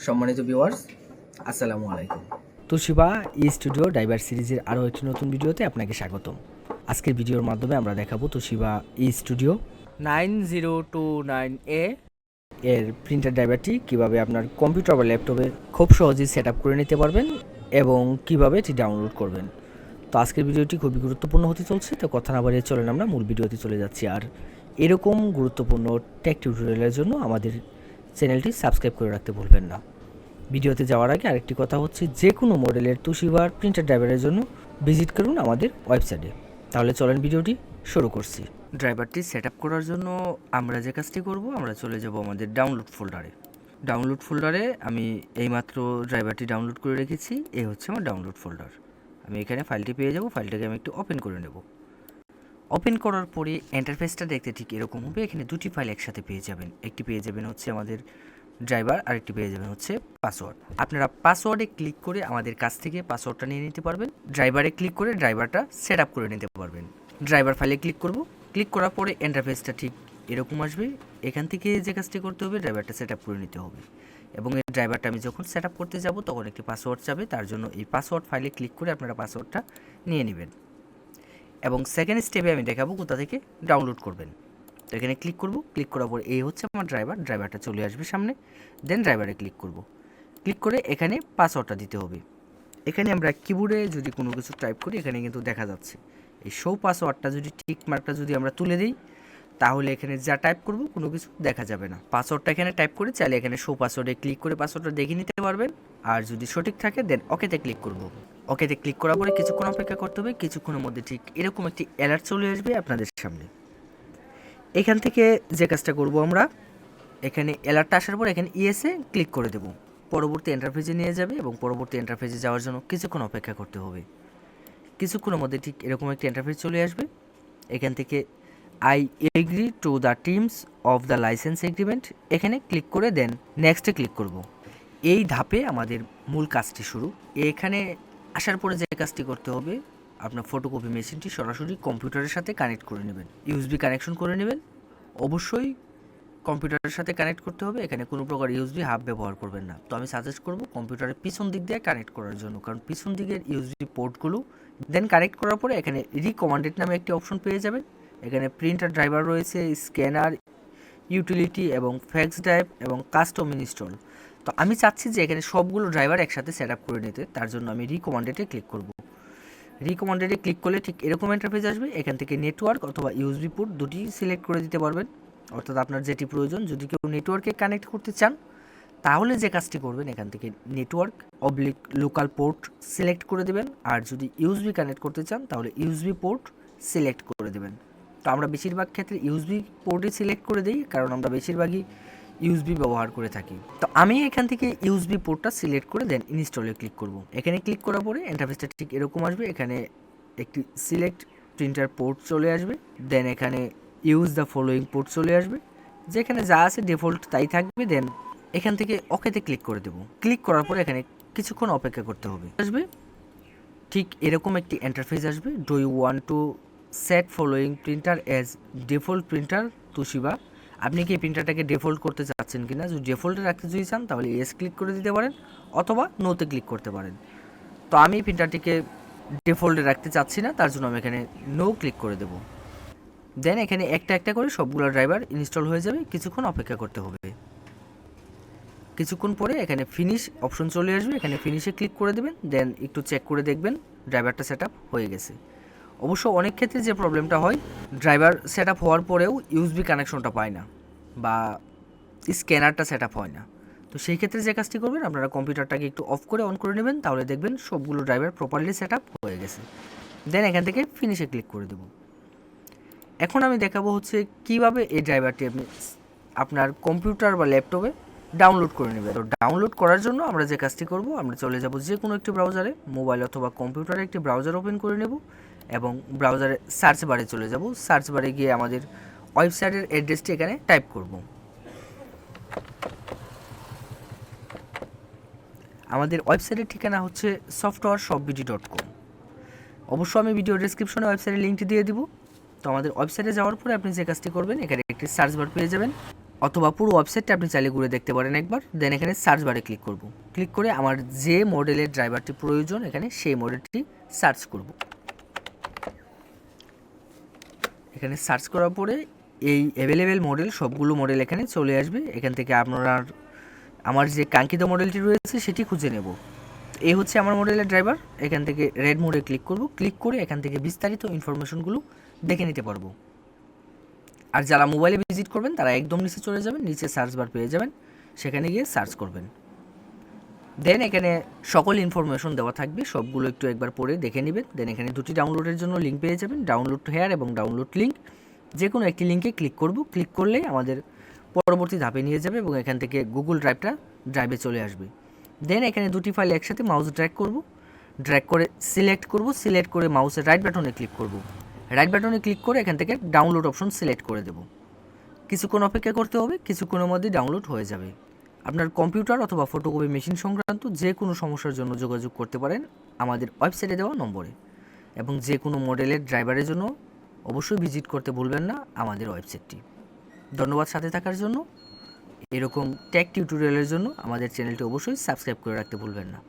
সম্মানিত ভিউয়ার্স, আসসালামু আলাইকুম। তোশিবা স্টুডিও ড্রাইভার সিরিজের আরও একটি নতুন ভিডিওতে আপনাকে স্বাগতম। আজকের ভিডিওর মাধ্যমে আমরা দেখাবো তোশিবা স্টুডিও 9029A এর প্রিন্টার ড্রাইভারটি কীভাবে আপনার কম্পিউটার বা ল্যাপটপে খুব সহজেই সেট আপ করে নিতে পারবেন এবং কিভাবে এটি ডাউনলোড করবেন। তো আজকের ভিডিওটি খুবই গুরুত্বপূর্ণ হতে চলছে, তো কথা না বাড়িয়ে চলেন আমরা মূল ভিডিওতে চলে যাচ্ছি। আর এরকম গুরুত্বপূর্ণ টেক টিউটোরিয়ালের জন্য আমাদের চ্যানেলটি সাবস্ক্রাইব করে রাখতে ভুলবেন না। ভিডিওতে যাওয়ার আগে আরেকটি কথা হচ্ছে, যে কোনো মডেলের তোশিবার প্রিন্টার ড্রাইভারের জন্য ভিজিট করুন আমাদের ওয়েবসাইটে। তাহলে চলেন ভিডিওটি শুরু করছি। ড্রাইভারটি সেট আপ করার জন্য আমরা যে কাজটি করব, আমরা চলে যাব আমাদের ডাউনলোড ফোল্ডারে। আমি এইমাত্র ড্রাইভারটি ডাউনলোড করে রেখেছি, এই হচ্ছে আমার ডাউনলোড ফোল্ডার। আমি এখানে ফাইলটি পেয়ে যাব, ফাইলটাকে আমি একটু ওপেন করে নেব। ওপেন করার পরে ইন্টারফেসটা দেখতে ঠিক এরকম হবে। এখানে দুটি ফাইল একসাথে পেয়ে যাবেন, একটি পেয়ে যাবেন হচ্ছে আমাদের ড্রাইভার, আরেকটি পেয়ে যাবেন হচ্ছে পাসওয়ার্ড। আপনারা পাসওয়ার্ডে ক্লিক করে আমাদের কাছ থেকে পাসওয়ার্ডটা নিয়ে নিতে পারবেন, ড্রাইভারে ক্লিক করে ড্রাইভারটা সেট আপ করে নিতে পারবেন। ড্রাইভার ফাইলে ক্লিক করব, ক্লিক করার পরে ইন্টারফেসটা ঠিক এরকম আসবে। এখান থেকে যে কাজটি করতে হবে, ড্রাইভারটা সেট আপ করে নিতে হবে এবং এই ড্রাইভারটা আমি যখন সেট আপ করতে যাব তখন একটি পাসওয়ার্ড চাবে। তার জন্য এই পাসওয়ার্ড ফাইলে ক্লিক করে আপনারা পাসওয়ার্ডটা নিয়ে নেবেন এবং সেকেন্ড স্টেপে আমি দেখাবো কোথা থেকে ডাউনলোড করবেন। তো এখানে ক্লিক করব, ক্লিক করার পর এই হচ্ছে আমার ড্রাইভারটা চলে আসবে সামনে। দেন ড্রাইভারে ক্লিক করব, ক্লিক করে এখানে পাসওয়ার্ডটা দিতে হবে। এখানে আমরা কিবোর্ডে যদি কোনো কিছু টাইপ করি, এখানে কিন্তু দেখা যাচ্ছে এই শো পাসওয়ার্ডটা যদি টিক মার্কটা যদি আমরা তুলে দিই, তাহলে এখানে যা টাইপ করব কোনো কিছু দেখা যাবে না। পাসওয়ার্ডটা এখানে টাইপ করে চাইলে এখানে শো পাসওয়ার্ডে ক্লিক করে পাসওয়ার্ডটা দেখে নিতে পারবেন। আর যদি সঠিক থাকে দেন ওকেতে ক্লিক করব। ওকেতে ক্লিক করার পরে কিছুক্ষণ অপেক্ষা করতে হবে। কিছুক্ষণের মধ্যে ঠিক এরকম একটি অ্যালার্ট চলে আসবে আপনাদের সামনে। এখান থেকে যে কাজটা করব, আমরা এখানে অ্যালার্টটা আসার পর এখানে ইয়েসে ক্লিক করে দেব। পরবর্তী ইন্টারফেসে নিয়ে যাবে এবং পরবর্তী ইন্টারফেসে যাওয়ার জন্য কিছুক্ষণ অপেক্ষা করতে হবে। কিছুক্ষণের মধ্যে ঠিক এরকম একটি ইন্টারফেস চলে আসবে। এখান থেকে I agree to the terms of the licence agreement এখানে ক্লিক করে দেন নেক্সটে ক্লিক করব। এই ধাপে আমাদের মূল কাজটি শুরু। এখানে আসার পরে যে কাজটি করতে হবে, আপনার ফটোকপি মেশিনটি সরাসরি কম্পিউটারের সাথে কানেক্ট করে নেবেন, ইউএসবি কানেকশন করে নেবেন। অবশ্যই কম্পিউটারের সাথে কানেক্ট করতে হবে, এখানে কোনো প্রকার ইউএসবি হাব ব্যবহার করবেন না। তো আমি সাজেস্ট করব কম্পিউটারের পিছন দিক দিয়ে কানেক্ট করার জন্য, কারণ পিছন দিকের ইউএসবি পোর্টগুলো দেন কানেক্ট করার পরে এখানে রিকমান্ডেড নামে একটি অপশন পেয়ে যাবেন। এখানে প্রিন্টার ড্রাইভার রয়েছে, স্ক্যানার, ইউটিলিটি এবং ফ্যাক্স ড্রাইভ এবং কাস্টম ইনস্টল। তো আমি চাচ্ছি যে এখানে সবগুলো ড্রাইভার একসাথে সেট আপ করে নিতে, তার জন্য আমি রিকমান্ডেডে ক্লিক করব। রিকমান্ডেডে ক্লিক করলে ঠিক এরকম ইন্টারফেস আসবে। এখান থেকে নেটওয়ার্ক অথবা ইউএসবি পোর্ট দুটি সিলেক্ট করে দিতে পারবেন, অর্থাৎ আপনার যেটি প্রয়োজন। যদি কেউ নেটওয়ার্কে কানেক্ট করতে চান তাহলে যে কাজটি করবেন, এখান থেকে network oblique local port select করে দেবেন। আর যদি ইউএসবি কানেক্ট করতে চান তাহলে ইউএসবি পোর্ট সিলেক্ট করে দেবেন। তো আমরা বেশিরভাগ ক্ষেত্রে ইউএসবি পোর্টই সিলেক্ট করে দিই, কারণ আমরা বেশিরভাগই ইউএসবি ব্যবহার করে থাকি। তো আমি এখান থেকে ইউএসবি পোর্টটা সিলেক্ট করে দেন ইনস্টলে ক্লিক করব। এখানে ক্লিক করার পরে ইন্টারফেসটা ঠিক এরকম আসবে। এখানে একটি সিলেক্ট প্রিন্টার পোর্ট চলে আসবে। দেন এখানে ইউজ দ্য ফলোয়িং পোর্ট চলে আসবে, যেখানে যা আছে ডিফল্ট তাই থাকবে। দেন এখান থেকে ওকেতে ক্লিক করে দেব। ক্লিক করার পরে এখানে কিছুক্ষণ অপেক্ষা করতে হবে। আসবে ঠিক এরকম একটি ইন্টারফেস আসবে। Do you want to set following printer as default printer Toshiba? আপনি কি এই প্রিন্টারটাকে ডিফল্ট করতে চাচ্ছেন কিনা? যদি ডিফল্টে রাখতে যদি চান তাহলে এস ক্লিক করে দিতে পারেন অথবা নোতে ক্লিক করতে পারেন। তো আমি প্রিন্টারটিকে ডিফল্টে রাখতে চাচ্ছি না, তার জন্য আমি এখানে নো ক্লিক করে দেব। দেন এখানে একটা একটা করে সবগুলো ড্রাইভার ইনস্টল হয়ে যাবে। কিছুক্ষণ অপেক্ষা করতে হবে। কিছুক্ষণ পরে এখানে ফিনিশ অপশন চলে আসবে, এখানে ফিনিশে ক্লিক করে দেবেন। দেন একটু চেক করে দেখবেন ড্রাইভারটা সেট আপ হয়ে গেছে। অবশ্য অনেক ক্ষেত্রে যে প্রবলেমটা হয়, ড্রাইভার সেট আপ হওয়ার পরেও ইউএসবি কানেকশনটা পায় না বা স্ক্যানারটা সেট আপ হয় না। তো সেই ক্ষেত্রে যে কাজটি করবেন, আপনারা কম্পিউটারটাকে একটু অফ করে অন করে নেবেন, তাহলে দেখবেন সবগুলো ড্রাইভার প্রপারলি সেট আপ হয়ে গেছে। দেন এখান থেকে ফিনিশে ক্লিক করে দেব। এখন আমি দেখাবো হচ্ছে কীভাবে এই ড্রাইভারটি আপনি আপনার কম্পিউটার বা ল্যাপটপে ডাউনলোড করে নেবেন। তো ডাউনলোড করার জন্য আমরা যে কাজটি করব, আমরা চলে যাব যে কোনো একটি ব্রাউজারে, মোবাইল অথবা কম্পিউটারে একটি ব্রাউজার ওপেন করে নেব এবং ব্রাউজারে সার্চ বারে চলে যাব। সার্চ বারে গিয়ে আমাদের ওয়েবসাইটের অ্যাড্রেসটি এখানে টাইপ করব। আমাদের ওয়েবসাইটের ঠিকানা হচ্ছে softwareshopbd.com। অবশ্য আমি ভিডিও ডেসক্রিপশনে ওয়েবসাইটের লিঙ্কটি দিয়ে দিব। তো আমাদের ওয়েবসাইটে যাওয়ার পরে আপনি যে কাজটি করবেন, এখানে একটি সার্চ বার পেয়ে যাবেন। অথবা পুরো ওয়েবসাইটটা আপনি চাইলে ঘুরে দেখতে পারেন একবার। দেন এখানে সার্চ বারে ক্লিক করব। ক্লিক করে আমার যে মডেলের ড্রাইভারটি প্রয়োজন এখানে সেই মডেলটি সার্চ করব। এখানে সার্চ করার পরে এই অ্যাভেলেবেল মডেল সবগুলো মডেল এখানে চলে আসবে। এখান থেকে আপনার আমার যে কাঙ্ক্ষিত মডেলটি রয়েছে সেটি খুঁজে নেব। এই হচ্ছে আমার মডেলের ড্রাইভার। এখান থেকে রেড মোডে ক্লিক করব। ক্লিক করে এখান থেকে বিস্তারিত ইনফরমেশনগুলো দেখে নিতে পারবো। আর যারা মোবাইলে ভিজিট করবেন তারা একদম নিচে চলে যাবেন, নিচে সার্চ বার পেয়ে যাবেন, সেখানে গিয়ে সার্চ করবেন। দেন এখানে সকল ইনফরমেশন দেওয়া থাকবে, সবগুলো একটু একবার পড়ে দেখে নেবেন। দেন এখানে দুটি ডাউনলোডের জন্য লিঙ্ক পেয়ে যাবেন, ডাউনলোড হেয়ার এবং ডাউনলোড লিঙ্ক। যে কোনো একটি লিঙ্কে ক্লিক করব। ক্লিক করলে আমাদের পরবর্তী ধাপে নিয়ে যাবে এবং এখান থেকে গুগল ড্রাইভে চলে আসবে। দেন এখানে দুটি ফাইল একসাথে মাউস ড্র্যাগ করব, ড্র্যাগ করে সিলেক্ট করব, সিলেক্ট করে মাউসের রাইট বাটনে ক্লিক করব। রাইট বাটনে ক্লিক করে এখান থেকে ডাউনলোড অপশন সিলেক্ট করে দেব। কিছুক্ষণ অপেক্ষা করতে হবে, কিছুক্ষণের মধ্যে ডাউনলোড হয়ে যাবে। আপনার কম্পিউটার অথবা ফটোকপি মেশিন সংক্রান্ত যে কোনো সমস্যার জন্য যোগাযোগ করতে পারেন আমাদের ওয়েবসাইটে দেওয়া নম্বরে, এবং যে কোনো মডেলের ড্রাইভারের জন্য অবশ্যই ভিজিট করতে ভুলবেন না আমাদের ওয়েবসাইটটি। ধন্যবাদ সাথে থাকার জন্য। এরকম টেক টিউটোরিয়ালের জন্য আমাদের চ্যানেলটি অবশ্যই সাবস্ক্রাইব করে রাখতে ভুলবেন না।